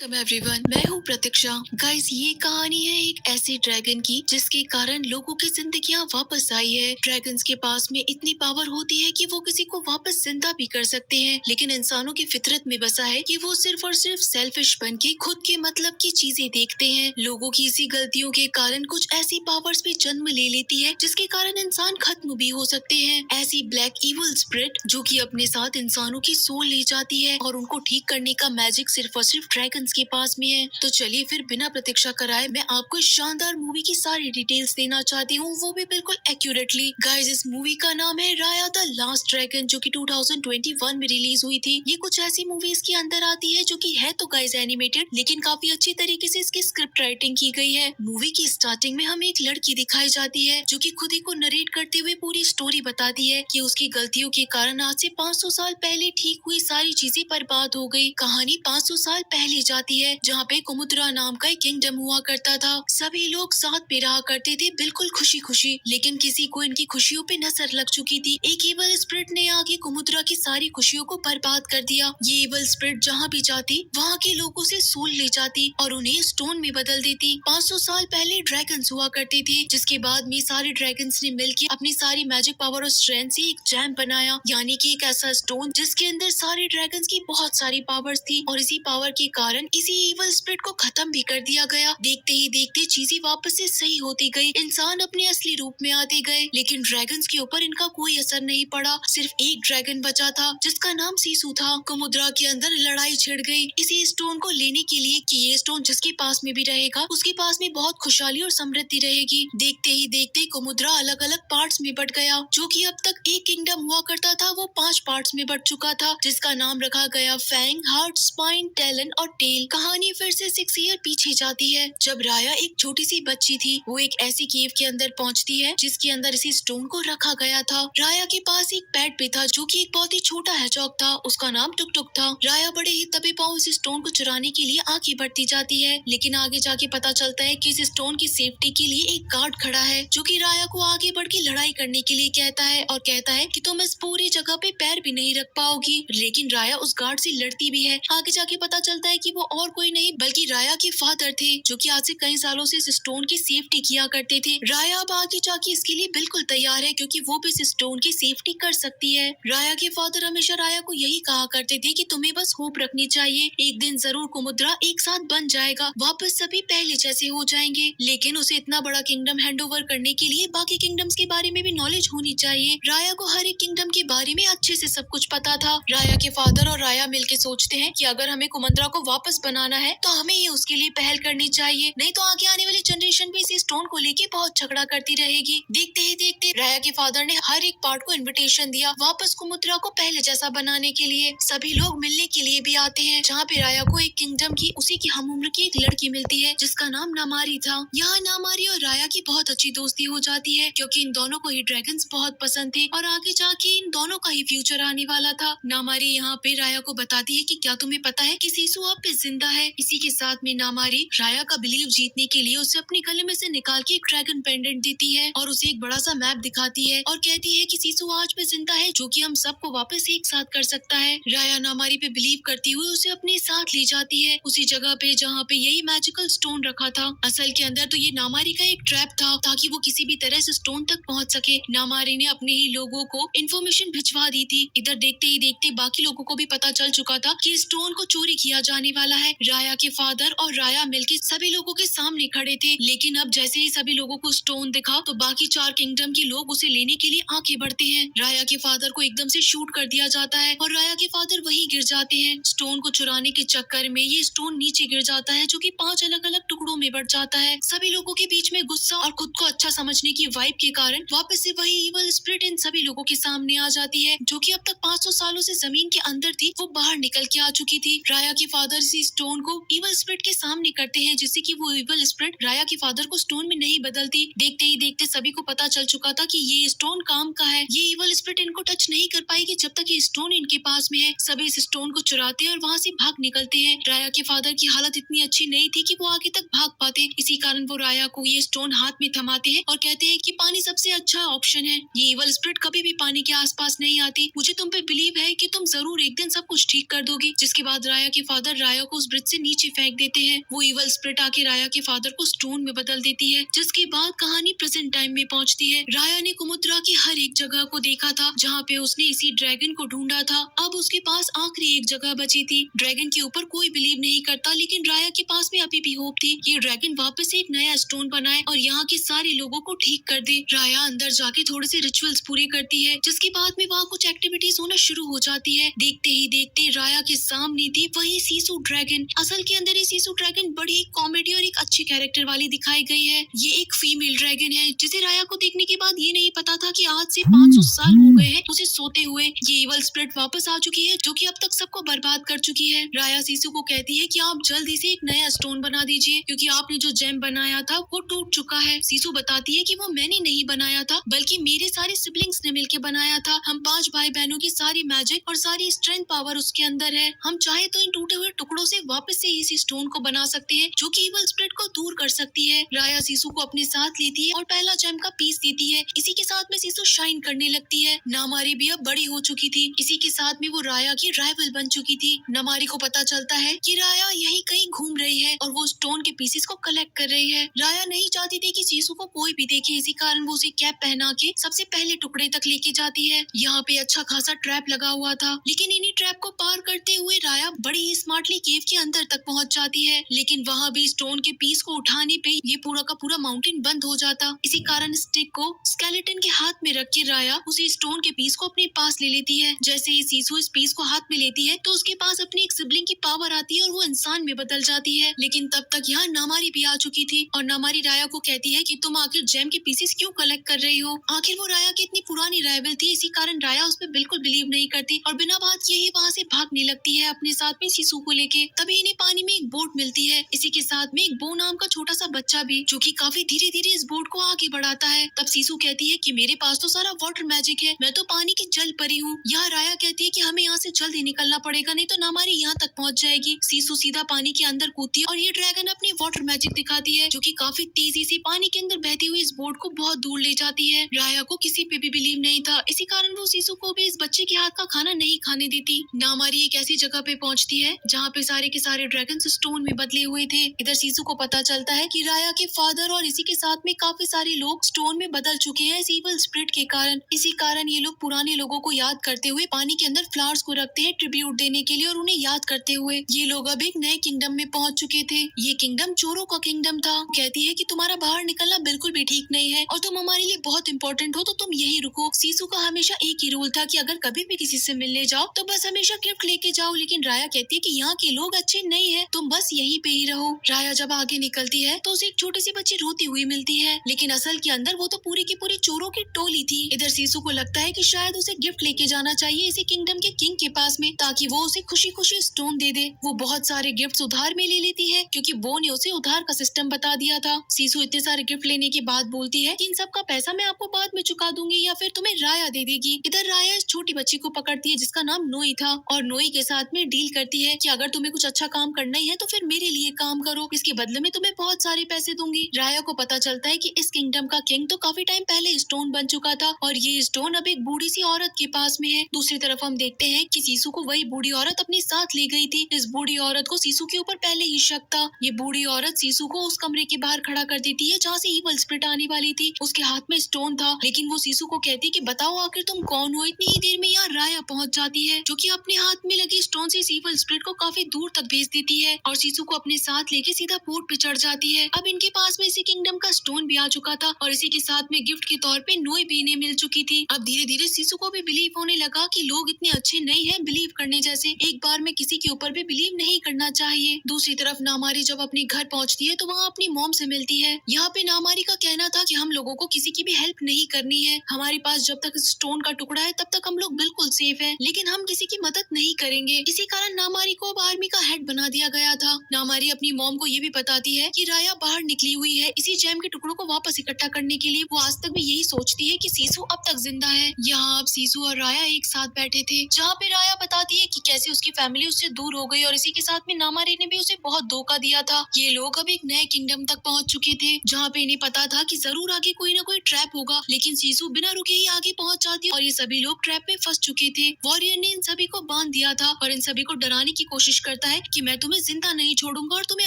Welcome everyone, मैं हूँ प्रतीक्षा। Guys, ये कहानी है एक ऐसे ड्रैगन की जिसके कारण लोगों की जिंदगियाँ वापस आई है। ड्रैगन्स के पास में इतनी पावर होती है कि वो किसी को वापस जिंदा भी कर सकते हैं, लेकिन इंसानों की फितरत में बसा है कि वो सिर्फ और सिर्फ सेल्फिश बन के खुद के मतलब की चीजें देखते हैं। लोगों की इसी गलतियों के कारण कुछ ऐसी पावर्स भी जन्म ले लेती है जिसके कारण इंसान खत्म भी हो सकते हैं। ऐसी ब्लैक इवल स्पिरिट जो कि अपने साथ इंसानों की सोल ले जाती है और उनको ठीक करने का मैजिक सिर्फ और सिर्फ ड्रैगन्स के पास में है। तो चलिए फिर बिना प्रतीक्षा कराए मैं आपको इस शानदार मूवी की सारी डिटेल्स देना चाहती हूँ, वो भी बिल्कुल एक्यूरेटली। गाइस, इस मूवी का नाम है राया द लास्ट ड्रैगन, जो कि 2021 में रिलीज हुई थी। ये कुछ ऐसी मूवीज के अंदर आती है जो कि है तो गाइस एनिमेटेड, लेकिन काफी अच्छी तरीके से इसकी स्क्रिप्ट राइटिंग की गई है। मूवी की स्टार्टिंग में हमें एक लड़की दिखाई जाती है जो कि खुद ही को नरेट करते हुए पूरी स्टोरी बताती है कि उसकी गलतियों के कारण आज से 500 साल पहले ठीक हुई सारी चीजें बर्बाद हो गई। कहानी 500 साल पहले जाती है, जहाँ पे कुमुद्रा नाम का एक किंगडम हुआ करता था। सभी लोग साथ में रहा करते थे, बिल्कुल खुशी खुशी, लेकिन किसी को इनकी खुशियों पे नजर लग चुकी थी। एक इवल स्पिरिट ने आके कुमुद्रा की सारी खुशियों को बर्बाद कर दिया। ये इवल स्पिरिट जहाँ भी जाती वहाँ के लोगों से सोल ले जाती और उन्हें स्टोन में बदल देती। 500 साल पहले ड्रैगन्स हुआ करते थे, जिसके बाद में सारे ड्रैगन्स ने मिलकर अपनी सारी मैजिक पावर और स्ट्रेंथ से एक जैम बनाया, यानी कि एक ऐसा स्टोन जिसके अंदर सारे ड्रैगन्स की बहुत सारी पावर्स थी, और इसी पावर के कारण इसी इवल स्पिरिट को खत्म भी कर दिया गया। देखते ही देखते चीजें वापस से सही होती गई, इंसान अपने असली रूप में आते गए, लेकिन ड्रैगन्स के ऊपर इनका कोई असर नहीं पड़ा। सिर्फ एक ड्रैगन बचा था जिसका नाम सीसू था। कुमुद्रा के अंदर लड़ाई छिड़ गई इसी स्टोन को लेने के लिए कि ये स्टोन जिसके पास में भी रहेगा उसके पास में बहुत खुशहाली और समृद्धि रहेगी। देखते ही देखते कुमुद्रा अलग अलग पार्ट्स में बट गया। जो कि अब तक एक किंगडम हुआ करता था वो 5 पार्ट्स में बट चुका था, जिसका नाम रखा गया फैंग, हार्ट, स्पाइन, टैलन और टेल। कहानी फिर से 6 ईयर पीछे जाती है, जब राया एक छोटी सी बच्ची थी। वो एक ऐसी केव के अंदर पहुंचती है जिसके अंदर इसी स्टोन को रखा गया था। राया के पास एक पेट भी था जो कि एक बहुत ही छोटा हैचॉग था, उसका नाम टुक टुक था। राया बड़े ही तबे पाँव इस स्टोन को चुराने के लिए आगे बढ़ती जाती है, लेकिन आगे जाके पता चलता है कि इस स्टोन की सेफ्टी के लिए एक गार्ड खड़ा है जो कि राया को आगे बढ़ के लड़ाई करने के लिए कहता है, और कहता है कि तुम इस पूरी जगह पे पैर भी नहीं रख पाओगी। लेकिन राया उस गार्ड से लड़ती भी है। आगे जाके पता चलता है कि वो और कोई नहीं बल्कि राया के फादर थे, जो कि आज से कई सालों से इस स्टोन की सेफ्टी किया करते थे। राया अब आगे जाके इसके लिए बिल्कुल तैयार है, क्योंकि वो भी इस स्टोन की सेफ्टी कर सकती है। राया के फादर हमेशा राया को यही कहा करते थे कि तुम्हें बस होप रखनी चाहिए, एक दिन जरूर कुमुद्रा एक साथ बन जाएगा, वापस सभी पहले जैसे हो जाएंगे। लेकिन उसे इतना बड़ा किंगडम हैंडओवर करने के लिए बाकी किंगडम्स के बारे में भी नॉलेज होनी चाहिए। राया को हर एक किंगडम के बारे में अच्छे से सब कुछ पता था। राया के फादर और राया मिलके सोचते हैं कि अगर हमें कुमुद्रा को वापस बनाना है तो हमें ही उसके लिए पहल करनी चाहिए, नहीं तो आगे आने वाली जनरेशन भी इसी स्टोन को लेके बहुत झगड़ा करती रहेगी। देखते ही देखते राया के फादर ने हर एक पार्ट को इनविटेशन दिया वापस कुमुद्रा को पहले जैसा बनाने के लिए। सभी लोग मिलने के लिए भी आते हैं, जहाँ पे राया को एक किंगडम की उसी की हम उम्र की एक लड़की मिलती है जिसका नाम नामारी था। यहाँ नामारी और राया की बहुत अच्छी दोस्ती हो जाती है, क्योंकि इन दोनों को ही ड्रैगन्स बहुत पसंद थे और आगे जाके इन दोनों का ही फ्यूचर आने वाला था। नामारी यहाँ पे राया को बताती है कि क्या तुम्हें पता है कि सीसू अब भी जिंदा है। इसी के साथ में नामारी राया का बिलीव जीतने के लिए उसे अपने गले में से निकाल के एक ड्रैगन पेंडेंट देती है और उसे एक बड़ा सा मैप दिखाती है और कहती है कि सीसू आज भी जिंदा है, जो कि हम सबको वापस एक साथ कर सकता है। राया नामारी पे बिलीव करती हुई उसे अपने साथ ले जाती है उसी जगह पे जहाँ पे यही मैजिकल स्टोन रखा था। असल के अंदर तो ये नामारी का एक ट्रैप था, ताकि वो किसी भी तरह से स्टोन तक पहुँच सके। नामारी ने अपने ही लोगों को इन्फॉर्मेशन भिजवा दी थी। इधर देखते ही देखते बाकी लोगों को भी पता चल चुका था कि स्टोन को चोरी किया जाने वाला है। राया के फादर और राया मिलकर सभी लोगों के सामने खड़े थे, लेकिन अब जैसे ही सभी लोगों को स्टोन दिखा तो बाकी 4 किंगडम के लोग उसे लेने के लिए आगे बढ़ते हैं। राया के फादर को एकदम से शूट कर दिया जाता है और राया के फादर वहीं गिर जाते हैं। स्टोन को चुराने के चक्कर में ये स्टोन नीचे गिर जाता है, जो कि 5 अलग अलग टुकड़ों में बट जाता है। सभी लोगों के बीच में गुस्सा और खुद को अच्छा समझने की वाइब के कारण वापस से वही इवल स्पिरिट इन सभी लोगों के सामने आ जाती है, जो कि अब तक 500 सालों से जमीन के अंदर थी, वो बाहर निकल के आ चुकी थी। राया के फादर इसी स्टोन को इवल स्पिरिट के सामने करते हैं, जिससे कि वो इवल स्पिरिट राया के फादर को स्टोन में नहीं बदलती। देखते ही देखते सभी को पता चल चुका था कि ये स्टोन काम का है, ये इवल स्पिरिट इनको टच नहीं कर पाएगी जब तक ये स्टोन इनके पास में है। सभी इस स्टोन को चुराते हैं और वहाँ से भाग निकलते हैं। राया के फादर की हालत इतनी अच्छी नहीं थी कि वो आगे तक भाग पाते, इसी कारण वो राया को ये स्टोन हाथ में थमाते हैं और कहते हैं कि पानी सबसे अच्छा ऑप्शन है, ये इवल स्पिरिट कभी भी पानी के आसपास नहीं आती, मुझे तुम पे बिलीव है कि तुम जरूर एक दिन सब कुछ ठीक कर दोगी। जिसके बाद राया के फादर राया को उस ब्रिज से नीचे फेंक देते हैं। वो इवल स्प्रिट आके राया के फादर को स्टोन में बदल देती है, जिसके बाद कहानी प्रेजेंट टाइम में पहुंचती है। राया ने कुमुद्रा की हर एक जगह को देखा था जहाँ पे उसने इसी ड्रैगन को ढूंढा था। अब उसके पास आखिरी एक जगह बची थी। ड्रैगन के ऊपर कोई बिलीव नहीं करता, लेकिन राया के पास में अभी भी होप थी कि ड्रैगन वापस से एक नया स्टोन बनाए और यहाँ के सारे लोगों को ठीक कर दे। राया अंदर जाके थोड़े से रिचुअल्स पूरे करती है, जिसके बाद में वहाँ कुछ एक्टिविटीज होना शुरू हो जाती है। देखते ही देखते राया के सामने थी वही सीसू ड्रैगन। असल के अंदर ये सीसू ड्रैगन बड़ी एक कॉमेडी और एक अच्छी कैरेक्टर वाली दिखाई गई है। ये एक फीमेल ड्रैगन है, जिसे राया को देखने के बाद ये नहीं पता था कि आज से 500 साल हो गए हैं उसे सोते हुए। ये इवल स्प्रिट वापस आ चुकी है, जो कि अब तक सबको बर्बाद कर चुकी है। राया सीसू को कहती है कि आप जल्दी से एक नया स्टोन बना दीजिए, क्योंकि आपने जो जेम बनाया था वो टूट चुका है। सीसू बताती है कि वो मैंने नहीं बनाया था, बल्कि मेरे सारे सिबलिंग्स ने मिलकर बनाया था। हम 5 भाई बहनों की सारी मैजिक और सारी स्ट्रेंथ पावर उसके अंदर है। हम चाहे तो इन टूटे हुए टुकड़ों से वापस से इसी स्टोन को बना सकते हैं, जो कि इवल स्प्रिट को दूर कर सकती है। राया सीसू को अपने साथ लेती है और पहला जेम का पीस देती है। इसी के साथ में सीसू शाइन करने लगती है। नामारी भी अब बड़ी हो चुकी थी। इसी के साथ में वो राया की राइवल बन चुकी थी। नामारी को पता चलता है कि राया यही कहीं घूम रही है और वो स्टोन के पीसेस को कलेक्ट कर रही है। राया नहीं चाहती थी कि सीसू को कोई भी देखे, इसी कारण वो उसे कैप पहना के सबसे पहले टुकड़े तक लेके जाती है। यहाँ पे अच्छा खासा ट्रैप लगा हुआ था, लेकिन इन्हीं ट्रैप को पार करते हुए राया बड़ी ही स्मार्टली केव के अंदर तक पहुंच जाती है। लेकिन वहाँ भी स्टोन के पीस को उठाने पे ये पूरा का पूरा माउंटेन बंद हो जाता। इसी कारण स्टिक को स्केलेटन के हाथ में रख के राया उसी स्टोन के पीस को अपने पास ले लेती है। जैसे ही सीसू इस पीस को हाथ में लेती है तो उसके पास अपनी एक सिबलिंग की पावर आती है और वो इंसान में बदल जाती है। लेकिन तब तक यहाँ नामारी भी आ चुकी थी और नामारी राया को कहती है कि तुम आखिर जेम के पीसेस क्यों कलेक्ट कर रही हो। आखिर वो राया की इतनी पुरानी राइवल थी, इसी कारण राया उस पर बिल्कुल बिलीव नहीं करती और बिना बात किए ही वहाँ से भागने लगती है अपने साथ में सीसू को लेके। तभी इन्हें पानी में एक बोट मिलती है, इसी के साथ में एक बो नाम का छोटा सा बच्चा भी, जो कि काफी धीरे धीरे इस बोट को आगे बढ़ाता है। तब सीसू कहती है कि मेरे पास तो सारा वाटर मैजिक है, मैं तो पानी की जल परी हूँ। यहाँ राया कहती है कि हमें यहाँ से जल्दी निकलना पड़ेगा, नहीं तो नामारी यहाँ तक पहुँच जाएगी। सीसू सीधा पानी के अंदर कूदती है और ये ड्रैगन अपनी वाटर मैजिक दिखाती है, जो कि काफी तेजी से पानी के अंदर बहती हुई इस बोट को बहुत दूर ले जाती है। राया को किसी पे भी बिलीव नहीं था, इसी कारण वो सीसू को भी इस बच्चे के हाथ का खाना नहीं खाने देती। नामारी एक ऐसी जगह पे पहुंचती है जहाँ पे सारे के सारे ड्रैगन स्टोन में बदले हुए थे। इधर सीसू को पता चलता है कि राया के फादर और इसी के साथ में काफी सारे लोग स्टोन में बदल चुके हैं इस इवल स्प्रिट के कारण। इसी कारण ये लोग पुराने लोगों को याद करते हुए पानी के अंदर फ्लावर्स को रखते हैं ट्रिब्यूट देने के लिए, और उन्हें याद करते हुए ये लोग अब एक नए किंगडम में पहुंच चुके थे। ये किंगडम चोरों का किंगडम था। कहती है कि तुम्हारा बाहर निकलना बिल्कुल भी ठीक नहीं है और तुम हमारे लिए बहुत इंपॉर्टेंट हो, तो तुम यही रुको। सीसू का हमेशा एक ही रूल था कि अगर कभी भी किसी से मिलने जाओ तो बस हमेशा गिफ्ट लेके जाओ, लेकिन राया कहती है कि यहाँ के लोग अच्छे नहीं है, तुम बस यहीं पे ही रहो। राया जब आगे निकलती है तो उसे एक छोटी सी बच्ची रोती हुई मिलती है, लेकिन असल के अंदर वो तो पूरी की पूरी चोरों की टोली थी। इधर सीसू को लगता है कि शायद उसे गिफ्ट लेके जाना चाहिए इसी किंगडम के किंग के पास में, ताकि वो उसे खुशी खुशी स्टोन दे दे। वो बहुत सारे गिफ्ट्स उधार में ले लेती है, क्योंकि बो ने उसे उधार का सिस्टम बता दिया था। सीसू इतने सारे गिफ्ट लेने के बाद बोलती है कि इन सब का पैसा मैं आपको बाद में चुका दूंगी या फिर तुम्हें राया दे देगी। इधर राया इस छोटी बच्ची को पकड़ती है जिसका नाम नोई था और नोई के साथ में डील करती है कि अगर तुम्हें कुछ अच्छा काम करना ही है तो फिर मेरे लिए काम करो, इसके बदले में तुम्हें बहुत सारे पैसे दूंगी। राया को पता चलता है कि इस किंगडम का किंग तो काफी टाइम पहले स्टोन बन चुका था और ये स्टोन अब एक बूढ़ी सी औरत के पास में है। दूसरी तरफ हम देखते हैं कि सीसू को वही बूढ़ी औरत अपने साथ ले गई थी। इस बूढ़ी औरत को सीसू के ऊपर पहले ही शक था। ये बूढ़ी औरत सीसू को उस कमरे के बाहर खड़ा कर देती है जहाँ से इवल स्प्रिट आने वाली थी। उसके हाथ में स्टोन था, लेकिन वो सीसू को कहती है कि बताओ आखिर तुम कौन हो। इतनी ही देर में यहाँ राया पहुंच जाती है, जो कि अपने हाथ में लगे स्टोन से इवल स्प्रिट को काफी दूर तक भेज देती है और सीसू को अपने साथ लेके सीधा बोट पे चढ़ जाती है। अब इनके पास में इसी किंगडम का स्टोन भी आ चुका था और इसी के साथ में गिफ्ट के तौर पे नोई भी इन्हें मिल चुकी थी। अब धीरे धीरे सीसू को भी बिलीव होने लगा कि लोग इतने अच्छे नहीं है बिलीव करने जैसे, एक बार में किसी के ऊपर भी बिलीव नहीं करना चाहिए। दूसरी तरफ नामारी जब अपने घर पहुंचती है तो वहाँ अपनी मॉम से मिलती है। यहाँ पे नामारी का कहना था कि हम लोगों को किसी की भी हेल्प नहीं करनी है, हमारे पास जब तक स्टोन का टुकड़ा है तब तक हम लोग बिल्कुल सेफ है, लेकिन हम किसी की मदद नहीं करेंगे। इसी कारण नामारी को अब आर्मी का हेड बना दिया गया था। नामारी अपनी मॉम को ये भी बताती है कि राया बाहर निकली हुई है इसी जेम के टुकड़ों को वापस इकट्ठा करने के लिए। वो आज तक भी यही सोचती है कि सीसू अब तक जिंदा है। यहाँ अब सीसू और राया एक साथ बैठे थे, जहाँ पे राया बताती है कि कैसे उसकी फैमिली उससे दूर हो गई और इसी के साथ में नामारी ने भी उसे बहुत धोखा दिया था। ये लोग अब एक नए किंगडम तक पहुंच चुके थे, जहाँ पे इन्हें पता था कि जरूर आगे कोई ना कोई ट्रैप होगा, लेकिन सीसू बिना रुके ही आगे पहुंच जाती और ये सभी लोग ट्रैप में फंस चुके थे। वॉरियर ने इन सभी को बांध दिया था और इन सभी को डराने की कोशिश करता है कि मैं तुम्हें जिंदा नहीं छोड़ूंगा और तुम्हें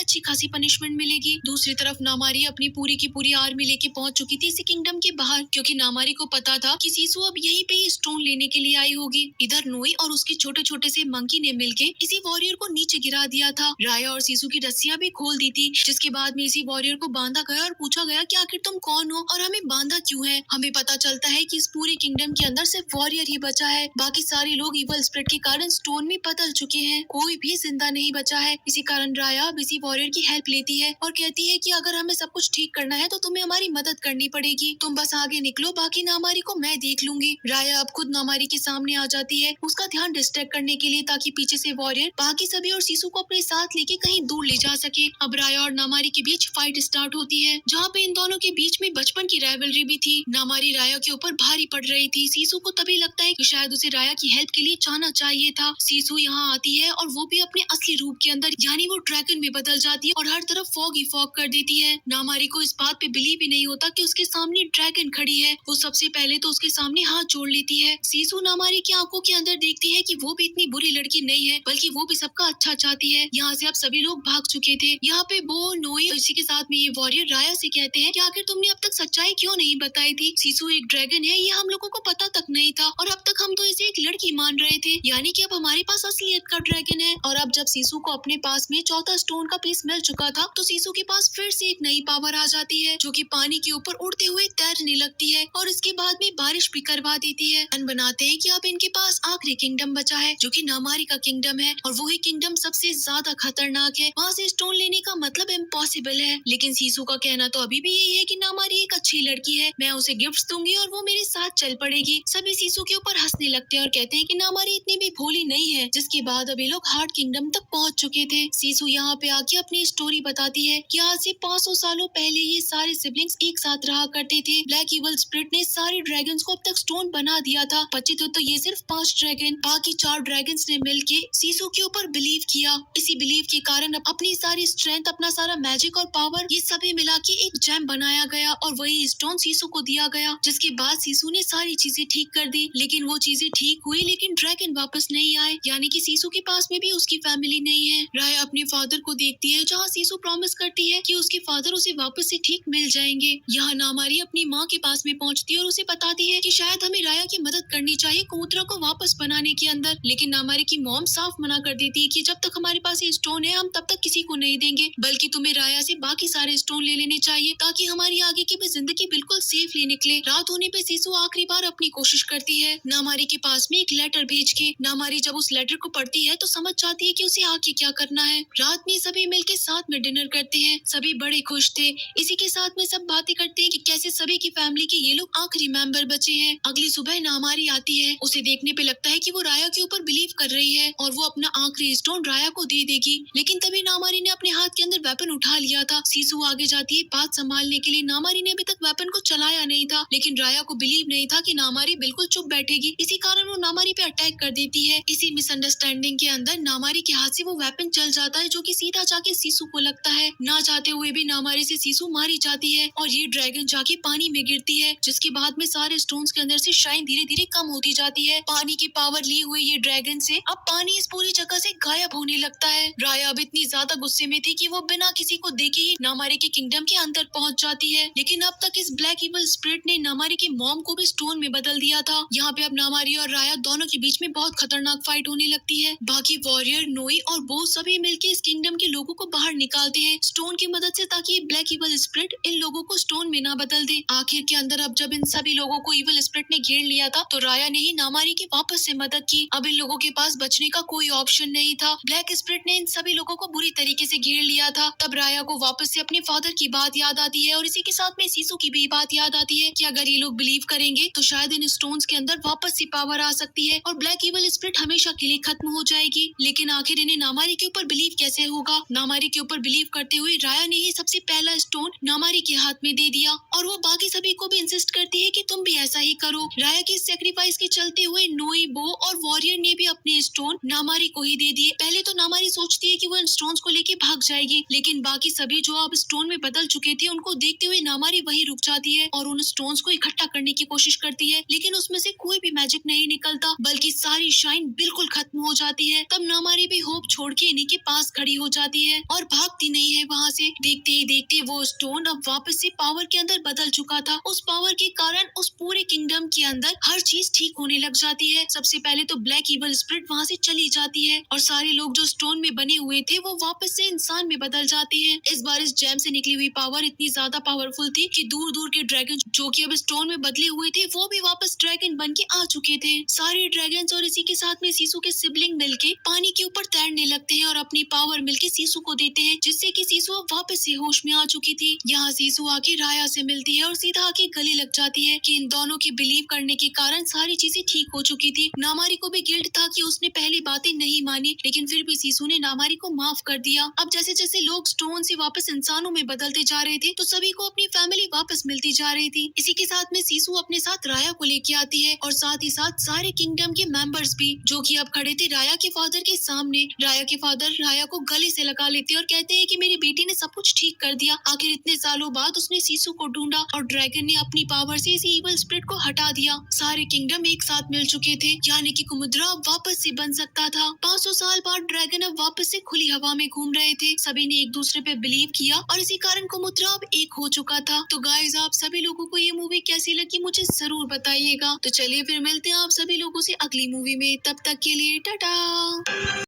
अच्छी खासी पनिशमेंट मिलेगी। दूसरी तरफ नामारी अपनी पूरी की पूरी आर्मी लेके पहुंच चुकी थी इसी किंगडम के बाहर, क्योंकि नामारी को पता था कि सीसू अब यहीं पे ही स्टोन लेने के लिए आई होगी। इधर नोई और उसके छोटे छोटे से मंकी ने मिलके इसी वॉरियर को नीचे गिरा दिया था। राया और सीसू की रस्सियां भी खोल दी थी, जिसके बाद में इसी वॉरियर को बांधा गया और पूछा गया कि आखिर तुम कौन हो और हमें बांधा क्यों है। हमें पता चलता है कि इस पूरे किंगडम के अंदर सिर्फ वॉरियर ही बचा है, बाकी सारे लोग इवल स्पिरिट के कारण स्टोन में बदल चुके हैं, कोई भी जिंदा नहीं बचा है। इसी कारण राया अब इसी वॉरियर की हेल्प लेती है और कहती है कि अगर हमें सब कुछ ठीक करना है तो तुम्हें हमारी मदद करनी पड़ेगी, तुम बस आगे निकलो, बाकी नामारी को मैं देख लूंगी। राया अब खुद नामारी के सामने आ जाती है उसका ध्यान डिस्ट्रैक्ट करने के लिए, ताकि पीछे से वॉरियर बाकी सभी और सीसू को अपने साथ लेके कहीं दूर ले जा सके। अब राया और नामारी के बीच फाइट स्टार्ट होती है, जहाँ पे इन दोनों के बीच में बचपन की राइवलरी भी थी। नामारी राया के ऊपर भारी पड़ रही थी। सीसू को तभी लगता है कि शायद उसे राया की हेल्प के लिए जाना चाहिए था। सीसू यहाँ आती है और वो भी अपने असली रूप के अंदर, यानी वो ड्रैगन में बदल जाती है और हर तरफ फॉग ही फॉग कर देती है। नामारी को इस बात पे बिलीव ही नहीं होता कि उसके सामने ड्रैगन खड़ी है। वो सबसे पहले तो उसके सामने हाथ जोड़ लेती है। सीसू नामारी की आंखों के अंदर देखती है कि वो भी इतनी बुरी लड़की नहीं है, बल्कि वो भी सबका अच्छा चाहती है। यहाँ से अब सभी लोग भाग चुके थे। यहाँ पे बो, नोई और इसी के साथ में ये वॉरियर राया से कहते हैं कि आखिर तुमने अब तक सच्चाई क्यों नहीं बताई थी। सीसू एक ड्रैगन है, ये हम लोगों को पता तक नहीं था और अब तक हम तो इसे एक लड़की मान रहे थे, यानी कि अब हमारे पास असलियत का ड्रैगन है। और अब जब सीसू को अपने पास में चौथा स्टोन का पीस मिल चुका था, तो सीसू के पास फिर से एक नई पावर आ जाती है, जो कि पानी के ऊपर उड़ते हुए तैरने लगती है और इसके बाद में बारिश भी करवा देती है। एंड बनाते हैं कि अब इनके पास आखिरी किंगडम बचा है, जो कि नामारी का किंगडम है, और वही किंगडम सबसे ज्यादा खतरनाक है। वहाँ से स्टोन लेने का मतलब इम्पॉसिबल है। लेकिन सीसू का कहना तो अभी भी यही है कि नामारी एक अच्छी लड़की है, मैं उसे गिफ्ट्स दूंगी और वो मेरे साथ चल पड़ेगी। सभी सीसू के ऊपर हंसने लगते हैं और कहते हैं कि नामारी इतनी भी भोली नहीं है। जिसके बाद अभी लोग हार्ट किंगडम तक पहुंच चुके थे। सीसू यहाँ पे आके अपनी स्टोरी बताती है कि आज से 500 सालों पहले ये सारे सिबलिंग्स एक साथ रहा करते थे। ब्लैक इवल स्पिरिट ने सारे ड्रैगन्स को अब तक स्टोन बना दिया था। बचे तो ये सिर्फ 5 ड्रैगन, बाकी 4 ड्रैगन्स ने मिलके सीसू के ऊपर बिलीव किया। इसी बिलीव के कारण अपनी सारी स्ट्रेंथ, अपना सारा मैजिक और पावर, ये सभी मिला के एक जैम बनाया गया और वही स्टोन सीसू को दिया गया। जिसके बाद सीसू ने सारी चीजें ठीक कर दी। लेकिन वो चीजें ठीक हुई, लेकिन ड्रैगन वापस नहीं आए, यानी कि सीसू के पास में भी उसकी फैमिली नहीं है। राया अपने फादर को देखती है, जहाँ सीसू प्रॉमिस करती है कि उसके फादर उसे वापस से ठीक मिल जाएंगे। यहाँ नामारी अपनी माँ के पास में पहुँचती है और उसे बताती है कि शायद हमें राया की मदद करनी चाहिए कुमुत्रा को वापस बनाने के अंदर। लेकिन नामारी की मॉम साफ मना कर देती है कि जब तक हमारे पास ये स्टोन है हम तब तक किसी को नहीं देंगे, बल्कि तुम्हें राया से बाकी सारे स्टोन ले लेने चाहिए, ताकि हमारी आगे की भी जिंदगी बिल्कुल सेफली निकले। रात होने पे सीसू आखिरी बार अपनी कोशिश करती है नामारी के पास में एक लेटर भेज के। नामारी जब उस लेटर को पढ़ती है तो समझ जाती है कि उसे आगे क्या करना है। रात में सभी मिलके साथ में डिनर करते हैं, सभी बड़े खुश थे। इसी के साथ में सब बातें करते हैं कि कैसे सभी की फैमिली के ये लोग आखिरी मेंबर बचे हैं। अगली सुबह नामारी आती है, उसे देखने पे लगता है कि वो राया के ऊपर बिलीव कर रही है और वो अपना आखिरी स्टोन राया को दे देगी। लेकिन तभी नामारी ने अपने हाथ के अंदर वेपन उठा लिया था। सीसू आगे जाती है बात संभालने के लिए। नामारी ने अभी तक वेपन को चलाया नहीं था, लेकिन राया को बिलीव नहीं था कि नामारी बिल्कुल चुप बैठेगी। इसी कारण वो नामारी पे अटैक कर देती है। इसी मिसअंडरस्टैंडिंग के अंदर नामारी के हाथ से वो वेपन चल जाता है, जो कि सीधा जाके सीसू को लगता है। ना चाहते हुए भी नामारी से सीसू मारी जाती है और ये ड्रैगन जाके पानी में गिरती है, जिसके बाद में सारे स्टोन्स के अंदर से शाइन धीरे धीरे कम होती जाती है। पानी की पावर ली हुई ये ड्रैगन से अब पानी इस पूरी जगह से गायब होने लगता है। राया अब इतनी ज्यादा गुस्से में थी कि वो बिना किसी को देखे ही नामारी के किंगडम के अंदर पहुंच जाती है। लेकिन अब तक इस ब्लैक इवल स्पिरिट ने नामारी की मॉम को भी स्टोन में बदल दिया था। यहाँ पे अब नामारी और राया दोनों के बीच में बहुत खतरनाक फाइट होने लगती है। बाकी वॉरियर, नोई और बो सभी मिलके इस किंगडम के लोगों को बाहर निकालते हैं स्टोन की मदद से, ताकि ब्लैक इवल स्पिरिट इन लोगों को स्टोन में ना बदल दे। आखिर के अंदर अब जब इन सभी लोगों को इवल स्पिरिट ने घेर लिया था, तो राया ने ही नामारी की वापस से मदद की। अब इन लोगों के पास बचने का कोई ऑप्शन नहीं था। ब्लैक स्पिरिट ने इन सभी लोगों को बुरी तरीके से घेर लिया था। तब राया को वापस से अपने फादर की बात याद आती है और इसी के साथ में सीसू की भी बात याद आती है कि अगर ये लोग बिलीव करेंगे तो शायद इन स्टोन्स के अंदर वापस से पावर आ सकती है और ब्लैक इवल स्पिरिट हमेशा के लिए खत्म हो जाएगी। लेकिन आखिर इन्हें नामारी के ऊपर बिलीव कैसे होगा? नामारी के ऊपर बिलीव करते हुए राया ने ही सबसे पहला स्टोन नामारी के हाथ में दे दिया और वो बाकी सभी को भी इंसिस्ट करती है कि तुम भी ऐसा ही करो। राया के सेक्रीफाइस के चलते हुए नोई, बो और वॉरियर ने भी अपने स्टोन नामारी को ही दे दिए। पहले तो नामारी सोचती है कि वो इन स्टोन्स को लेके भाग जाएगी, लेकिन बाकी सभी जो अब स्टोन में बदल चुके थे उनको देखते हुए नामारी वहीं रुक जाती है और उन स्टोन्स को इकट्ठा करने की कोशिश करती है, लेकिन उसमें से कोई भी मैजिक नहीं निकलता, बल्कि सारी शाइन बिल्कुल खत्म हो जाती है। तब नामारी भी होप छोड़ के इन्हीं के पास खड़ी हो जाती है और भागती नहीं है वहाँ से। देखते ही देखते वो स्टोन अब वापस से पावर के अंदर बदल चुका था। उस पावर के कारण उस पूरे किंगडम के अंदर हर चीज ठीक होने लग जाती है। सबसे पहले तो ब्लैक इवल स्पिरिट वहाँ से चली जाती है और सारे लोग जो स्टोन में बने हुए थे वो वापस से इंसान में बदल जाते हैं। इस बार इस जैम से निकली हुई पावर इतनी ज्यादा पावरफुल थी कि दूर दूर के ड्रैगन जो कि अब स्टोन में बदले हुए थे वो भी वापस ड्रैगन बन के आ चुके थे। सारे ड्रैगन्स और इसी के साथ में सीसू के सिबलिंग मिलके पानी के ऊपर तैरने लगते हैं और अपनी पावर मिलके सीसू को देते हैं, जिससे कि सीसू अब वापस से होश में आ चुकी थी। यहाँ सीसू आके राया से मिलती है और सीधा आके गले लग जाती है कि इन दोनों के बिलीव करने के कारण सारी चीजें ठीक हो चुकी थी। नामारी को भी गिल्ट था कि उसने पहली बातें नहीं मानी, लेकिन फिर भी सीसू ने नामारी को माफ कर दिया। अब जैसे जैसे लोग स्टोन से वापस इंसानों में बदलते जा रहे थे तो सभी को अपनी फैमिली वापस मिलती जा रही थी। इसी के साथ में सीसू अपने साथ राया को लेके आती है और साथ ही साथ सारे किंगडम के मेंबर्स भी, जो कि अब खड़े थे राया के फादर के सामने। राया के फादर राया को गले से लगा लेते और कहते हैं कि मेरी बेटी ने सब कुछ ठीक कर दिया। आखिर इतने सालों बाद उसने सीसू को ढूंढा और ड्रैगन ने अपनी पावर से इसी इविल स्पिरिट को हटा दिया। सारे किंगडम एक साथ मिल चुके थे, यानी कि कुमुद्रा अब वापस से बन सकता था। 500 साल बाद ड्रैगन अब वापस से खुली हवा में घूम रहे थे। सभी ने एक दूसरे पे बिलीव किया और इसी कारण कुमुद्रा अब एक हो चुका था। तो गाइस, आप सभी लोगों को ये मूवी कैसी लगी मुझे जरूर बताइएगा। तो चलिए फिर मिलते हैं आप सभी लोगों से अगली मूवी में। तब तक के लिए टाटा।